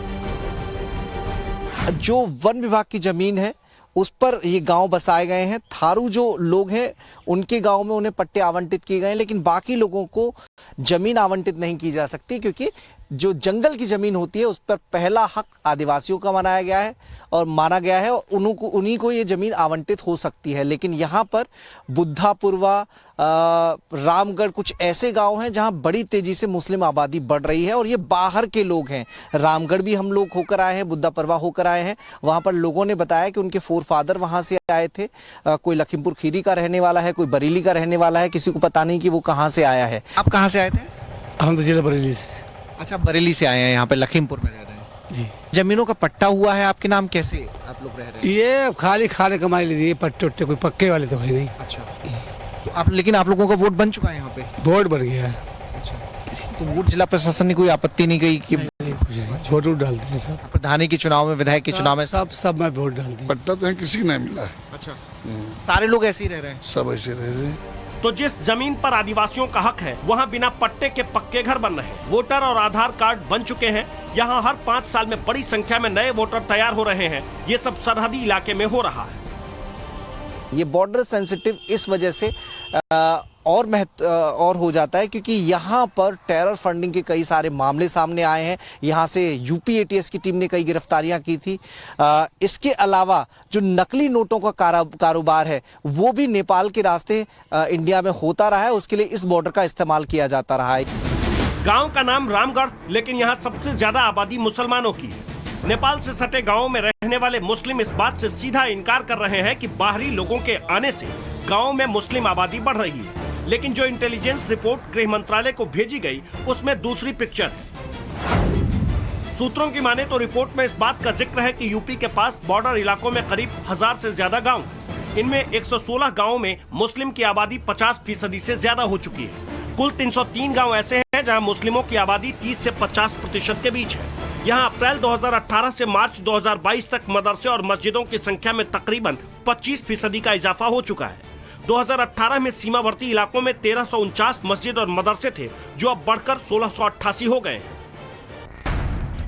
जो वन विभाग की जमीन है उस पर ये गांव बसाए गए हैं। थारू जो लोग हैं उनके गांव में उन्हें पट्टे आवंटित किए गए हैं, लेकिन बाकी लोगों को जमीन आवंटित नहीं की जा सकती, क्योंकि जो जंगल की जमीन होती है उस पर पहला हक आदिवासियों का माना गया है और उन्हीं को ये जमीन आवंटित हो सकती है। लेकिन यहाँ पर बुद्धापुरवा, रामगढ़ कुछ ऐसे गांव हैं जहां बड़ी तेजी से मुस्लिम आबादी बढ़ रही है और ये बाहर के लोग हैं। रामगढ़ भी हम लोग होकर आए हैं, बुद्धापुरवा होकर आए हैं। वहां पर लोगों ने बताया कि उनके फोरफादर वहां से आए थे। कोई लखीमपुर खीरी का रहने वाला है, कोई बरेली का रहने वाला है, किसी को पता नहीं कि वो कहाँ से आया है। आप कहाँ से आए थे? हम तो जिला बरेली से। अच्छा, बरेली से आए हैं, यहाँ पे लखीमपुर में रह रहे हैं जी। जमीनों का पट्टा हुआ है आपके नाम, कैसे आप लोग रह रहे हैं? ये खाली खाने कमाई लीजिए, पट्टे उट्टे कोई पक्के वाले तो है नहीं। अच्छा, लेकिन आप लोगों का वोट बन चुका है यहाँ पे? वोट बन गया है। अच्छा, तो वोट जिला प्रशासन ने कोई आपत्ति नहीं कही कि वोट डाल दिए सब? प्रधानी के चुनाव में, विधायक के चुनाव में सब में वोट डाल दिया। पट्टा तो किसी को नहीं मिला है। अच्छा, सारे लोग ऐसे ही रह रहे हैं? सब ऐसे रह रहे हैं। तो जिस जमीन पर आदिवासियों का हक है वहां बिना पट्टे के पक्के घर बन रहे हैं। वोटर और आधार कार्ड बन चुके हैं। यहां हर 5 साल में बड़ी संख्या में नए वोटर तैयार हो रहे हैं। ये सब सरहदी इलाके में हो रहा है। ये बॉर्डर सेंसिटिव इस वजह से और हो जाता है क्योंकि यहाँ पर टेरर फंडिंग के कई सारे मामले सामने आए हैं। यहाँ से यूपी एटीएस की टीम ने कई गिरफ्तारियां की थी। इसके अलावा जो नकली नोटों का कारोबार है वो भी नेपाल के रास्ते इंडिया में होता रहा है। उसके लिए इस बॉर्डर का इस्तेमाल किया जाता रहा है। गांव का नाम रामगढ़, लेकिन यहाँ सबसे ज्यादा आबादी मुसलमानों की है। नेपाल से सटे गांवों में रहने वाले मुस्लिम इस बात से सीधा इनकार कर रहे हैं कि बाहरी लोगों के आने से गांव में मुस्लिम आबादी बढ़ रही है। लेकिन जो इंटेलिजेंस रिपोर्ट गृह मंत्रालय को भेजी गई उसमें दूसरी पिक्चर है। सूत्रों की माने तो रिपोर्ट में इस बात का जिक्र है कि यूपी के पास बॉर्डर इलाकों में करीब 1000 से ज्यादा गांव। इनमें 116 गांवों में मुस्लिम की आबादी 50% से ज्यादा हो चुकी है। कुल 303 गांव ऐसे हैं जहां मुस्लिमों की आबादी 30 से 50% के बीच है। यहाँ अप्रैल 2018 से मार्च 2022 तक मदरसे और मस्जिदों की संख्या में तकरीबन 25% का इजाफा हो चुका है। 2018 में सीमावर्ती इलाकों में 1349 मस्जिद और मदरसे थे जो अब बढ़कर 1688 हो गए हैं।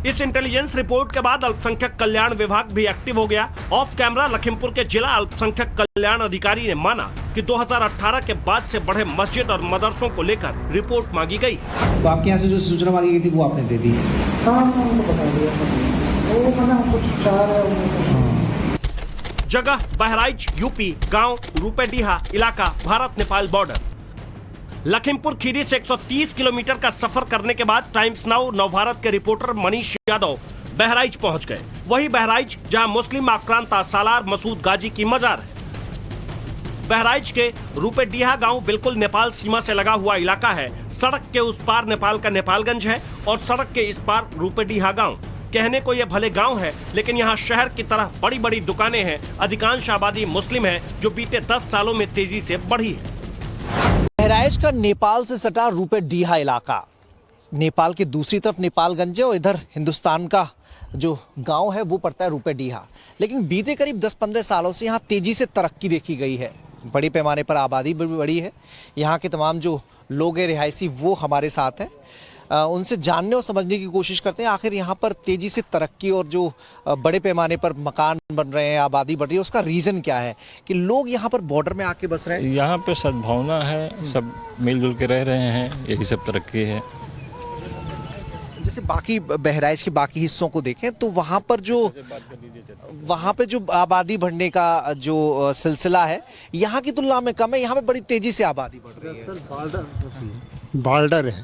इस इंटेलिजेंस रिपोर्ट के बाद अल्पसंख्यक कल्याण विभाग भी एक्टिव हो गया। ऑफ कैमरा लखीमपुर के जिला अल्पसंख्यक कल्याण अधिकारी ने माना कि 2018 के बाद से बढ़े मस्जिद और मदरसों को लेकर रिपोर्ट मांगी गई। तो आपके यहाँ से जो सूचना मांगी गई थी वो आपने दे दी? जगह बहराइच यूपी, गांव रूपेडीहा इलाका, भारत नेपाल बॉर्डर। लखीमपुर खीरी से 130 किलोमीटर का सफर करने के बाद टाइम्स नाउ नवभारत के रिपोर्टर मनीष यादव बहराइच पहुंच गए। वही बहराइच जहां मुस्लिम आक्रांता सालार मसूद गाजी की मजार है। बहराइच के रूपेडीहा गांव बिल्कुल नेपाल सीमा से लगा हुआ इलाका है। सड़क के उस पार नेपाल का नेपालगंज है और सड़क के इस पार रूपेडीहा गांव। कहने को यह भले गांव है, लेकिन यहाँ शहर की तरह बड़ी बड़ी दुकानें हैं। अधिकांश आबादी मुस्लिम है, जो बीते 10 सालों में तेजी से बढ़ी है। बहराइच का नेपाल से सटा रूपेडीहा इलाका, नेपाल की दूसरी तरफ नेपालगंज है और इधर हिंदुस्तान का जो गांव है वो पड़ता है रूपेडीहा। लेकिन बीते करीब 10-15 सालों से यहाँ तेजी से तरक्की देखी गई है। बड़ी पैमाने पर आबादी भी बड़ी है। यहाँ के तमाम जो लोग हैं रिहायशी वो हमारे साथ हैं। उनसे जानने और समझने की कोशिश करते हैं आखिर यहाँ पर तेजी से तरक्की और जो बड़े पैमाने पर मकान बन रहे हैं, आबादी बढ़ रही है, उसका रीज़न क्या है कि लोग यहाँ पर बॉर्डर में आके बस रहे हैं। यहाँ पे सद्भावना है, सब मिलजुल के रह रहे हैं, यही सब तरक्की है। जैसे बाकी बहराइच के बाकी हिस्सों को देखें तो वहाँ पे जो आबादी बढ़ने का जो सिलसिला है यहाँ की तुलना में कम है। यहाँ पे बड़ी तेजी से आबादी बढ़ रही है। बॉर्डर है,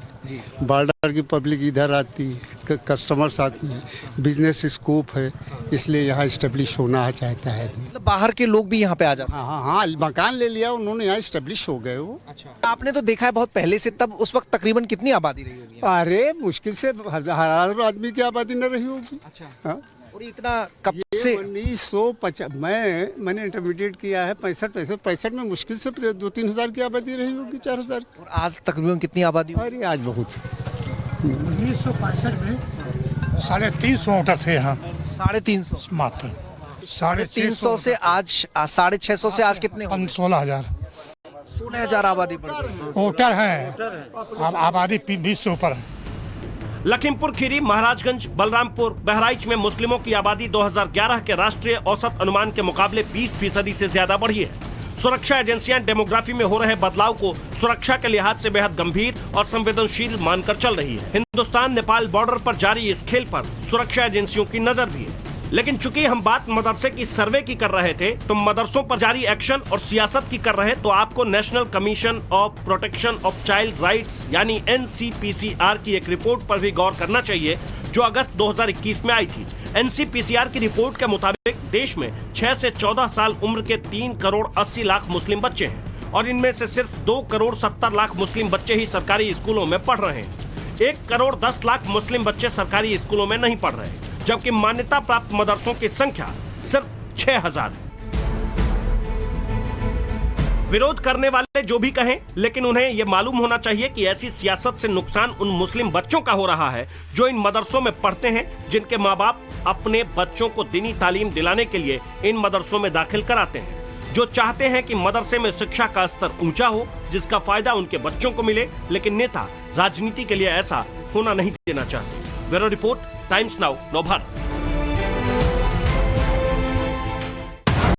बॉर्डर की पब्लिक इधर आती है, कस्टमर्स आती हैं, बिजनेस स्कोप है, इसलिए यहाँ इस्टेब्लिश होना चाहता है। मतलब बाहर के लोग भी यहाँ पे आ जाते हैं। हाँ, मकान ले लिया उन्होंने, यहाँ इस्टेब्लिश हो गए वो। अच्छा, आपने तो देखा है बहुत पहले से, तब उस वक्त तकरीबन कितनी आबादी रही होगी? अरे मुश्किल से हजारों आदमी की आबादी न रही होगी। अच्छा, हाँ? और इतना कब से? 1950 मैंने इंटरमीडिएट किया है 65 में मुश्किल से 2-3 हजार की आबादी रही होगी, 4 हजार। और आज तकरीबन कितनी आबादी? अरे आज बहुत। 1965 में 350 वोटर थे यहाँ। 350 मात्र 350 से आज 650 से आज कितने? 16,000 आबादी बढ़ गई। वोटर हैं, आबादी 20 से ऊपर है। लखीमपुर खीरी, महाराजगंज, बलरामपुर, बहराइच में मुस्लिमों की आबादी 2011 के राष्ट्रीय औसत अनुमान के मुकाबले 20% से ज्यादा बढ़ी है। सुरक्षा एजेंसियां डेमोग्राफी में हो रहे बदलाव को सुरक्षा के लिहाज से बेहद गंभीर और संवेदनशील मानकर चल रही है। हिंदुस्तान नेपाल बॉर्डर पर जारी इस खेल पर सुरक्षा एजेंसियों की नजर भी है। लेकिन चूंकि हम बात मदरसे की सर्वे की कर रहे थे, तो मदरसों पर जारी एक्शन और सियासत की कर रहे तो आपको national commission of protection of child rights यानी NCPCR की एक रिपोर्ट पर भी गौर करना चाहिए, जो अगस्त 2021 में आई थी। NCPCR की रिपोर्ट के मुताबिक देश में 6 से 14 साल उम्र के 3 करोड़ 80 लाख मुस्लिम बच्चे हैं और इनमें से सिर्फ 2 करोड़ 70 लाख मुस्लिम बच्चे ही सरकारी स्कूलों में पढ़ रहे हैं। 1 करोड़ 10 लाख मुस्लिम बच्चे सरकारी स्कूलों में नहीं पढ़ रहे, जबकि मान्यता प्राप्त मदरसों की संख्या सिर्फ 6000 है। विरोध करने वाले जो भी कहें, लेकिन उन्हें यह मालूम होना चाहिए कि ऐसी सियासत से नुकसान उन मुस्लिम बच्चों का हो रहा है जो इन मदरसों में पढ़ते हैं, जिनके माँ बाप अपने बच्चों को दीनी तालीम दिलाने के लिए इन मदरसों में दाखिल कराते हैं, जो चाहते हैं कि मदरसे में शिक्षा का स्तर ऊंचा हो, जिसका फायदा उनके बच्चों को मिले। लेकिन नेता राजनीति के लिए ऐसा होना नहीं देना चाहते। Bureau report, times now, Navbharat.